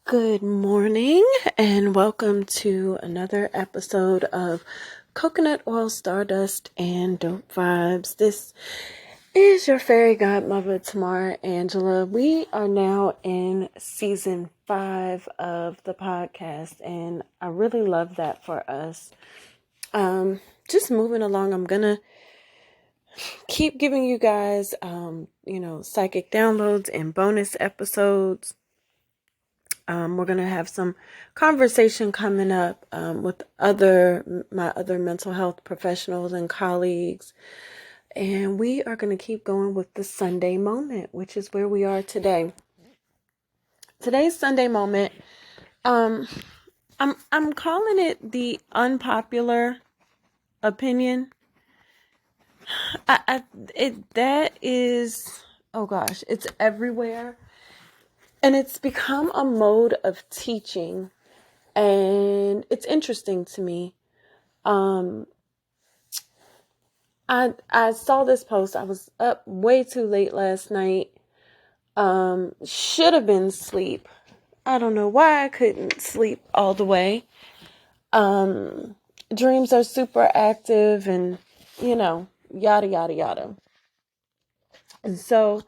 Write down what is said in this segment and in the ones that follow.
Good morning and welcome to another episode of Coconut Oil, Stardust, and Dope Vibes. This is your fairy godmother, Tamara Angela. We are now in season 5 of the podcast, and I really love that for us. Just moving along, I'm gonna keep giving you guys, psychic downloads and bonus episodes. We're going to have some conversation coming up with my other mental health professionals and colleagues. And we are going to keep going with the Sunday moment, which is where we are today. Today's Sunday moment, I'm calling it the unpopular opinion. That is, oh gosh, it's everywhere. And it's become a mode of teaching. And it's interesting to me. I saw this post. I was up way too late last night. Should have been asleep. I don't know why I couldn't sleep all the way. Dreams are super active and, yada, yada, yada. And so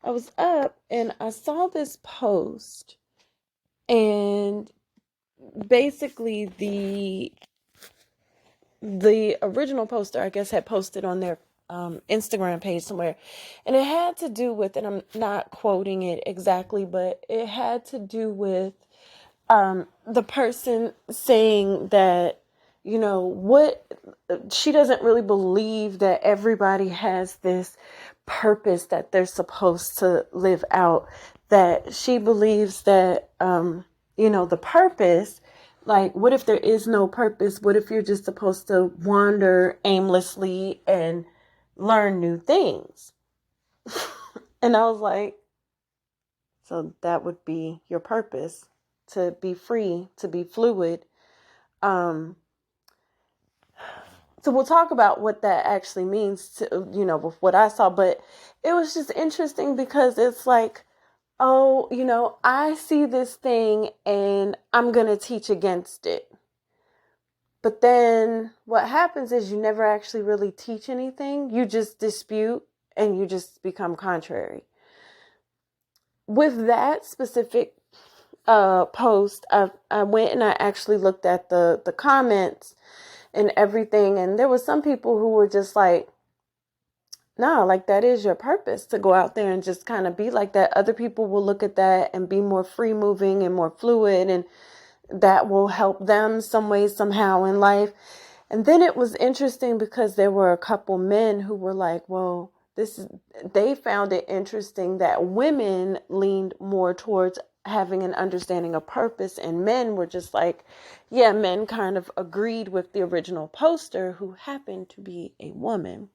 I was up and I saw this post, and basically the original poster, I guess, had posted on their Instagram page somewhere, and it had to do with, and I'm not quoting it exactly, but it had to do with the person saying that, what she doesn't really believe that everybody has this purpose that they're supposed to live out, that she believes that, the purpose, like, what if there is no purpose? What if you're just supposed to wander aimlessly and learn new things? And I was like, so that would be your purpose, to be free, to be fluid. So we'll talk about what that actually means to, with what I saw. But it was just interesting because it's like, oh, I see this thing and I'm going to teach against it. But then what happens is you never actually really teach anything. You just dispute and you just become contrary. With that specific post, I went and I actually looked at the comments and everything. And there were some people who were just like, no, like, that is your purpose, to go out there and just kind of be like that. Other people will look at that and be more free moving and more fluid, and that will help them some way, somehow in life. And then it was interesting because there were a couple men who were like, well, they found it interesting that women leaned more towards having an understanding of purpose, and men were just like, yeah, men kind of agreed with the original poster, who happened to be a woman.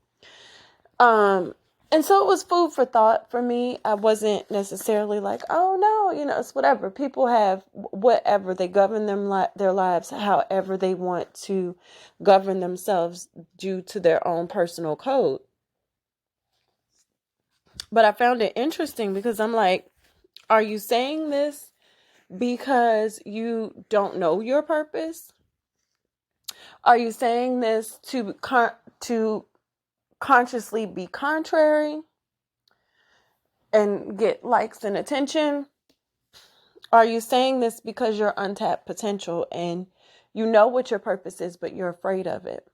And so it was food for thought for me. I wasn't necessarily like, oh no, it's whatever. People have whatever. They govern their lives however they want to govern themselves due to their own personal code. But I found it interesting because I'm like, are you saying this because you don't know your purpose? Are you saying this to consciously be contrary and get likes and attention? Are you saying this because you're untapped potential and you know what your purpose is, but you're afraid of it?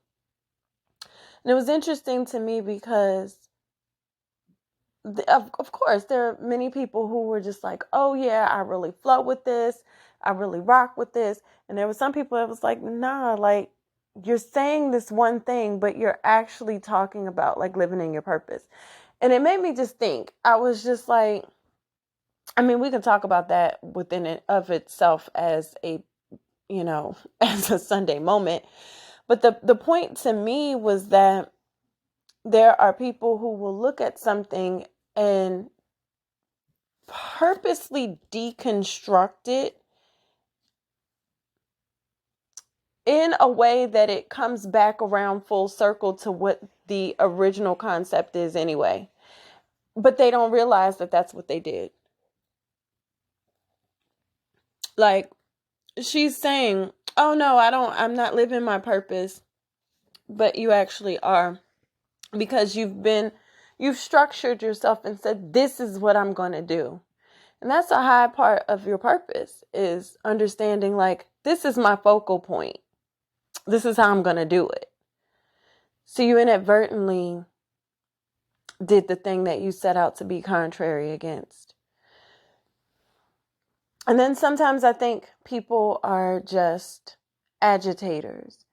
And it was interesting to me because, of course, there are many people who were just like, oh yeah, I really flow with this. I really rock with this. And there were some people that was like, nah, like, you're saying this one thing, but you're actually talking about like living in your purpose. And it made me just think. I was just like, I mean, we can talk about that within it of itself as a, as a Sunday moment. But the point to me was that there are people who will look at something and purposely deconstruct it in a way that it comes back around full circle to what the original concept is anyway. But they don't realize that that's what they did. Like, she's saying, oh no, I'm not living my purpose, but you actually are, because you've structured yourself and said, this is what I'm going to do. And that's a high part of your purpose, is understanding, like, this is my focal point. This is how I'm going to do it. So you inadvertently did the thing that you set out to be contrary against. And then sometimes I think people are just agitators,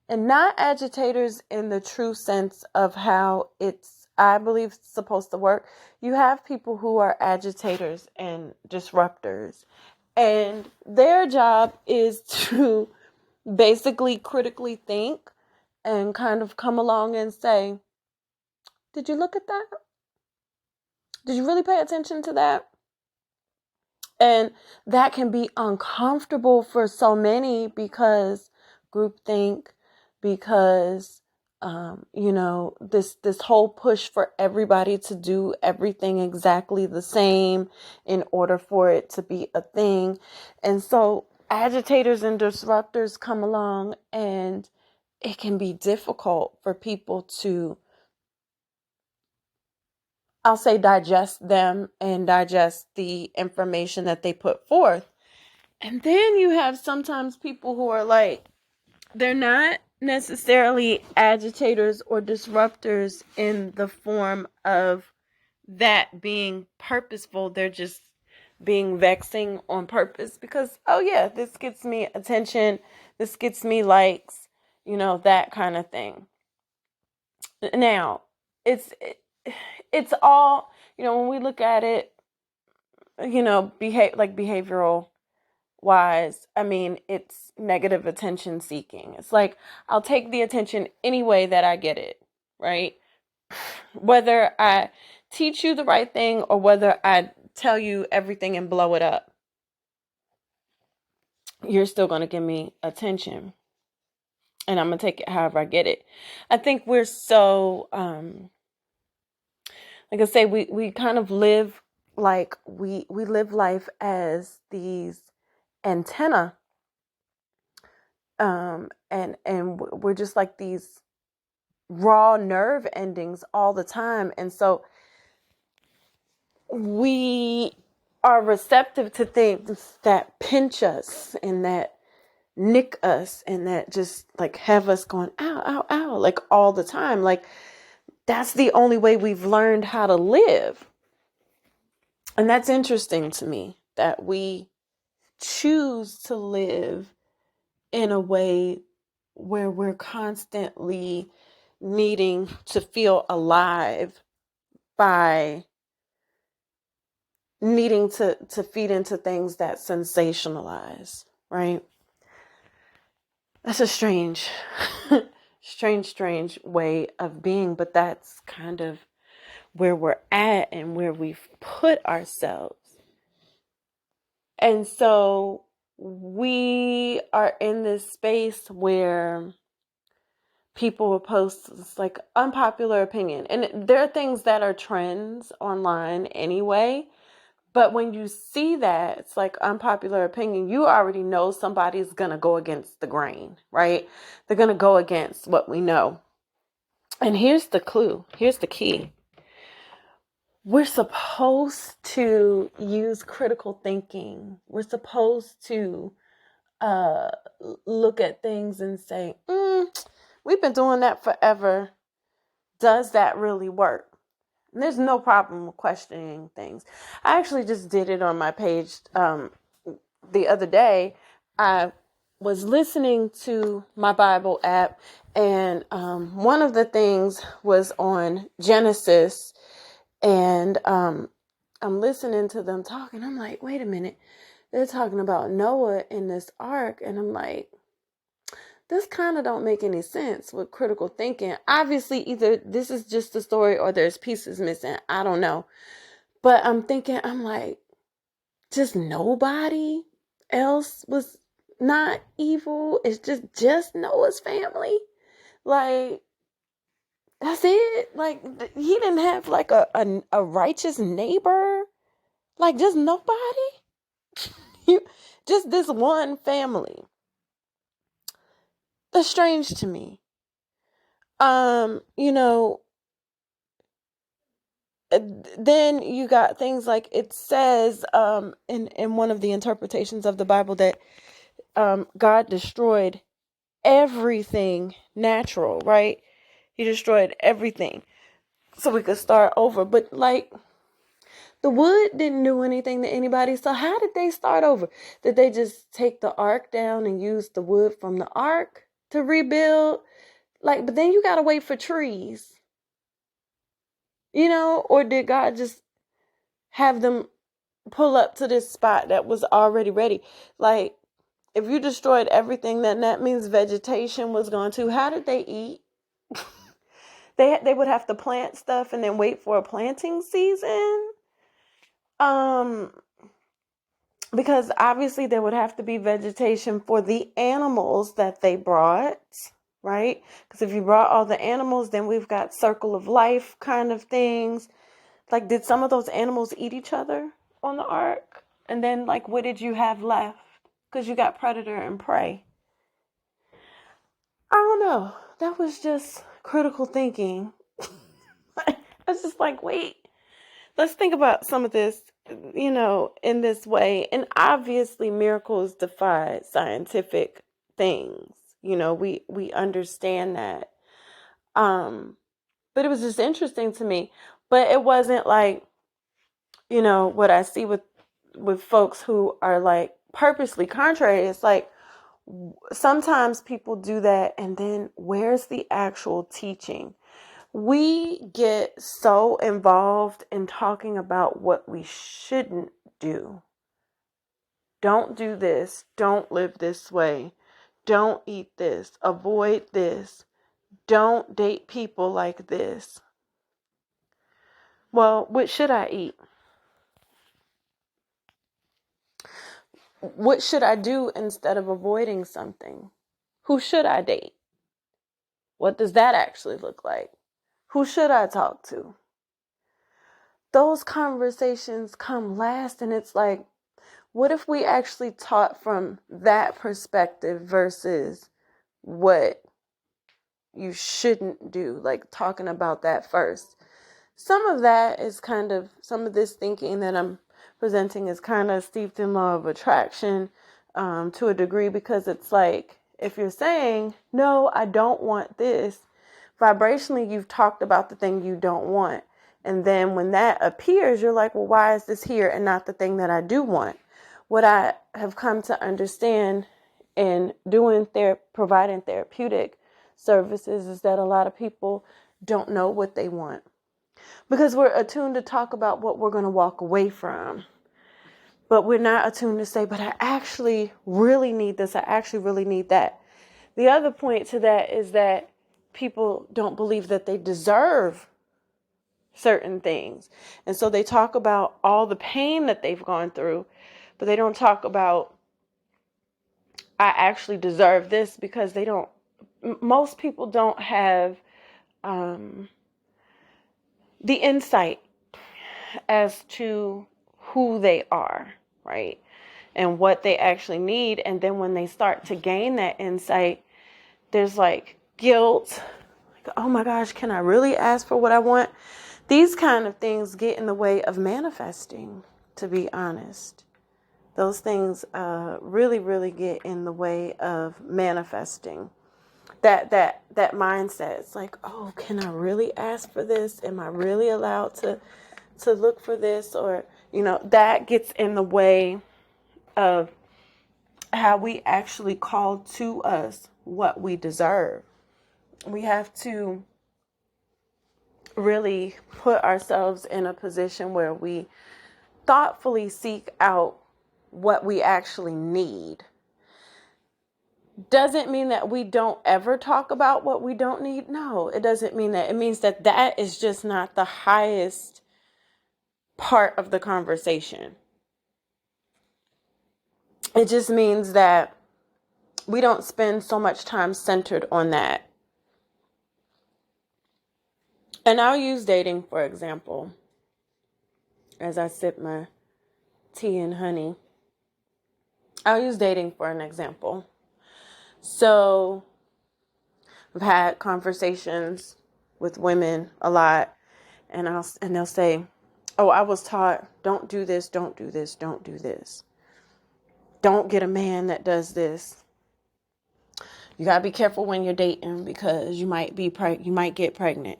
and not agitators in the true sense of how it's, I believe, supposed to work. You have people who are agitators and disruptors, and their job is to basically critically think and kind of come along and say, did you look at that? Did you really pay attention to that? And that can be uncomfortable for so many, because groupthink, because this whole push for everybody to do everything exactly the same in order for it to be a thing. And so agitators and disruptors come along, and it can be difficult for people to, I'll say, digest them and digest the information that they put forth. And then you have sometimes people who are like, they're not necessarily agitators or disruptors in the form of that being purposeful. They're just being vexing on purpose because, oh yeah, this gets me attention. This gets me likes, that kind of thing. Now, it's all, when we look at it, behavioral wise, I mean, it's negative attention seeking. It's like, I'll take the attention any way that I get it, right? Whether I teach you the right thing or whether I tell you everything and blow it up, you're still going to give me attention. And I'm going to take it however I get it. I think we're so, like I say, we kind of live like we live life as these antenna, and we're just like these raw nerve endings all the time. And so we are receptive to things that pinch us and that nick us and that just like have us going, ow, ow, ow, like all the time. Like, that's the only way we've learned how to live. And that's interesting to me, that we choose to live in a way where we're constantly needing to feel alive by needing to feed into things that sensationalize, right? That's a strange, strange way of being, but that's kind of where we're at and where we've put ourselves. And so we are in this space where people will post like unpopular opinion. And there are things that are trends online anyway. But when you see that, it's like unpopular opinion, you already know somebody's going to go against the grain, right? They're going to go against what we know. And here's the clue. Here's the key. We're supposed to use critical thinking. We're supposed to look at things and say, we've been doing that forever. Does that really work? And there's no problem with questioning things. I actually just did it on my page the other day. I was listening to my Bible app, and one of the things was on Genesis, and I'm listening to them talking. I'm like, wait a minute. They're talking about Noah in this ark, and I'm like, this kind of don't make any sense with critical thinking. Obviously, either this is just the story or there's pieces missing. I don't know. But I'm like, just nobody else was not evil. It's just Noah's family. Like, that's it. Like, he didn't have like a righteous neighbor. Like, just nobody. Just this one family. That's strange to me. You know, then you got things like it says in one of the interpretations of the Bible that God destroyed everything natural, right? He destroyed everything so we could start over. But like the wood didn't do anything to anybody. So how did they start over? Did they just take the ark down and use the wood from the ark to rebuild? Like, but then you got to wait for trees, or did God just have them pull up to this spot that was already ready? Like, if you destroyed everything, then that means vegetation was gone too. How did they eat? They would have to plant stuff and then wait for a planting season. Because obviously there would have to be vegetation for the animals that they brought, right? Because if you brought all the animals, then we've got circle of life kind of things. Like, did some of those animals eat each other on the ark? And then, like, what did you have left? Because you got predator and prey. I don't know. That was just critical thinking. I was just like, wait, let's think about some of this, in this way. And obviously miracles defy scientific things. We understand that. But it was just interesting to me. But it wasn't like, what I see with folks who are like purposely contrary. It's like sometimes people do that, and then where's the actual teaching? We get so involved in talking about what we shouldn't do. Don't do this. Don't live this way. Don't eat this. Avoid this. Don't date people like this. Well, what should I eat? What should I do instead of avoiding something? Who should I date? What does that actually look like? Who should I talk to? Those conversations come last, and it's like, what if we actually taught from that perspective versus what you shouldn't do? Like, talking about that first. Some of that is kind of, some of this thinking that I'm presenting is kind of steeped in law of attraction to a degree, because it's like, if you're saying, no, I don't want this, vibrationally, you've talked about the thing you don't want. And then when that appears, you're like, well, why is this here and not the thing that I do want? What I have come to understand in providing therapeutic services is that a lot of people don't know what they want, because we're attuned to talk about what we're going to walk away from. But we're not attuned to say, but I actually really need this. I actually really need that. The other point to that is that people don't believe that they deserve certain things. And so they talk about all the pain that they've gone through, but they don't talk about, I actually deserve this, because most people don't have the insight as to who they are, right? And what they actually need. And then when they start to gain that insight, there's like guilt. Like, oh my gosh, can I really ask for what I want? These kind of things get in the way of manifesting, to be honest. Those things really, really get in the way of manifesting. That mindset. It's like, oh, can I really ask for this? Am I really allowed to look for this? Or, that gets in the way of how we actually call to us what we deserve. We have to really put ourselves in a position where we thoughtfully seek out what we actually need. Doesn't mean that we don't ever talk about what we don't need. No, it doesn't mean that. It means that that is just not the highest part of the conversation. It just means that we don't spend so much time centered on that. And I'll use dating, for example, as I sip my tea and honey. I'll use dating for an example. So I've had conversations with women a lot, and they'll say, "Oh, I was taught, don't do this, don't do this, don't do this. Don't get a man that does this. You gotta be careful when you're dating because you might get pregnant."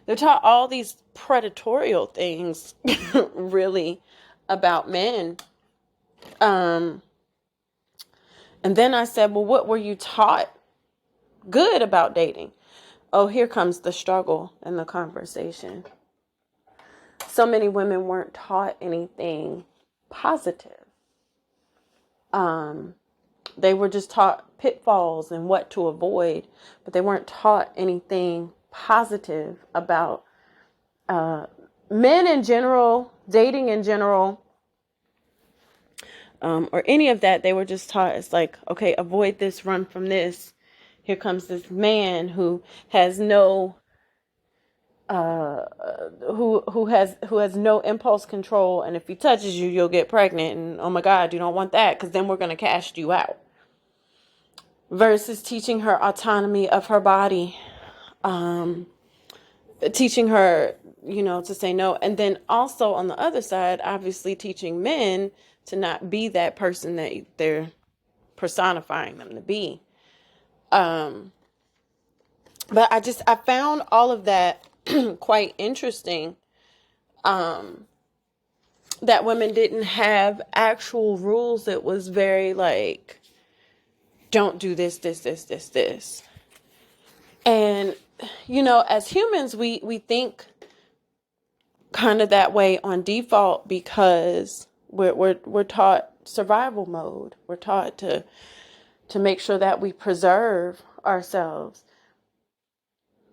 They're taught all these predatorial things, really, about men. And then I said, "Well, what were you taught good about dating?" Oh, here comes the struggle in the conversation. So many women weren't taught anything positive. They were just taught pitfalls and what to avoid, but they weren't taught anything positive about men in general, dating in general, or any of that. They were just taught, it's like, okay, avoid this, run from this. Here comes this man who has no who has no impulse control, and if he touches you, you'll get pregnant, and oh my God, you don't want that, because then we're going to cast you out. Versus teaching her autonomy of her body, teaching her, to say no. And then also on the other side, obviously teaching men to not be that person that they're personifying them to be. But I found all of that quite interesting. That women didn't have actual rules. It was very like, don't do this, this, this, this, this. And, as humans, we think kind of that way on default because we're taught survival mode. We're taught to make sure that we preserve ourselves.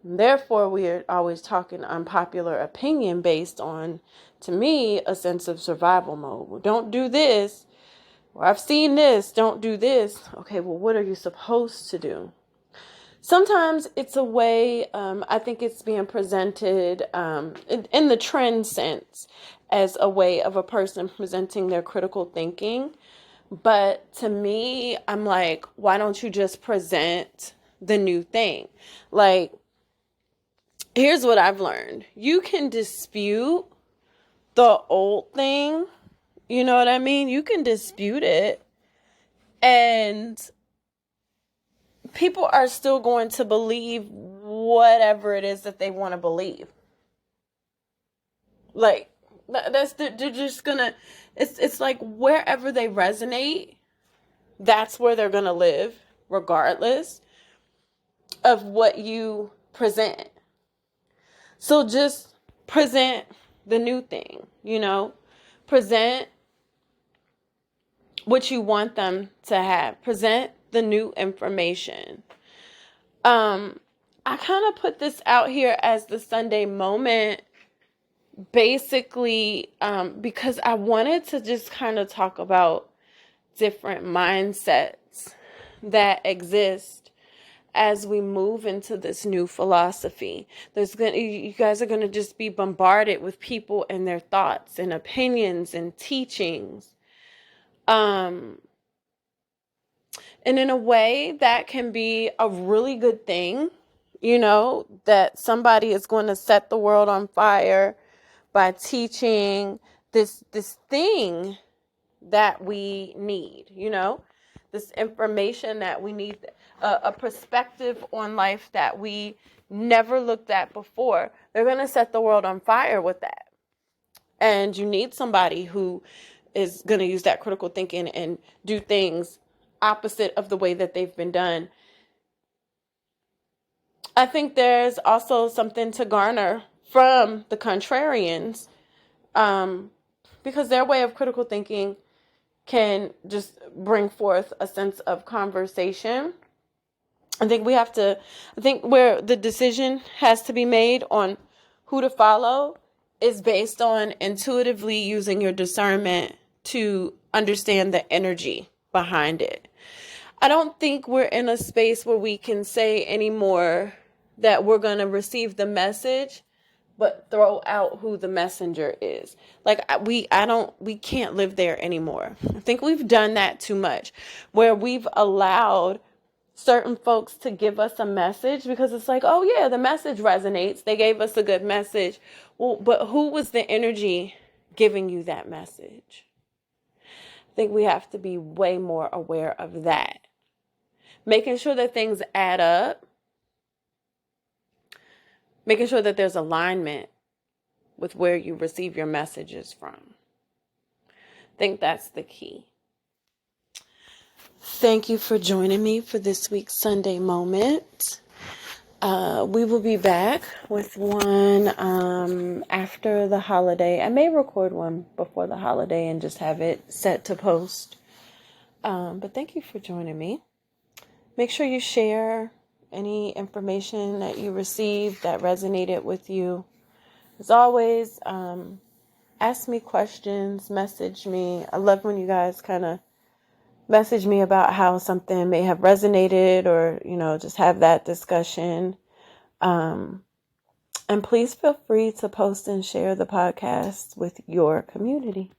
Therefore, we are always talking unpopular opinion based on, to me, a sense of survival mode. Well, don't do this. Or I've seen this. Don't do this. Okay, well, what are you supposed to do? Sometimes it's a way, I think it's being presented in the trend sense as a way of a person presenting their critical thinking. But to me, I'm like, why don't you just present the new thing? Like, here's what I've learned. You can dispute the old thing. You know what I mean? You can dispute it. And people are still going to believe whatever it is that they want to believe. Like, they're just gonna, it's like wherever they resonate, that's where they're gonna live, regardless of what you present. So just present the new thing, present what you want them to have, present the new information. I kind of put this out here as the Sunday moment, basically, because I wanted to just kind of talk about different mindsets that exist as we move into this new philosophy. You guys are going to just be bombarded with people and their thoughts and opinions and teachings. And in a way that can be a really good thing, that somebody is going to set the world on fire by teaching this thing that we need, this information that we need, a perspective on life that we never looked at before. They're going to set the world on fire with that. And you need somebody who is going to use that critical thinking and do things opposite of the way that they've been done. I think there's also something to garner from the contrarians, because their way of critical thinking can just bring forth a sense of conversation. I think where the decision has to be made on who to follow is based on intuitively using your discernment to understand the energy behind it. I don't think we're in a space where we can say anymore that we're going to receive the message but throw out who the messenger is. Like we can't live there anymore. I think we've done that too much, where we've allowed certain folks to give us a message because it's like, oh yeah, the message resonates. They gave us a good message. Well, but who was the energy giving you that message? I think we have to be way more aware of that. Making sure that things add up. Making sure that there's alignment with where you receive your messages from. I think that's the key. Thank you for joining me for this week's Sunday Moment. We will be back with one after the holiday. I may record one before the holiday and just have it set to post. But thank you for joining me. Make sure you share any information that you received that resonated with you. As always, ask me questions, message me. I love when you guys kind of message me about how something may have resonated or, just have that discussion. And please feel free to post and share the podcast with your community.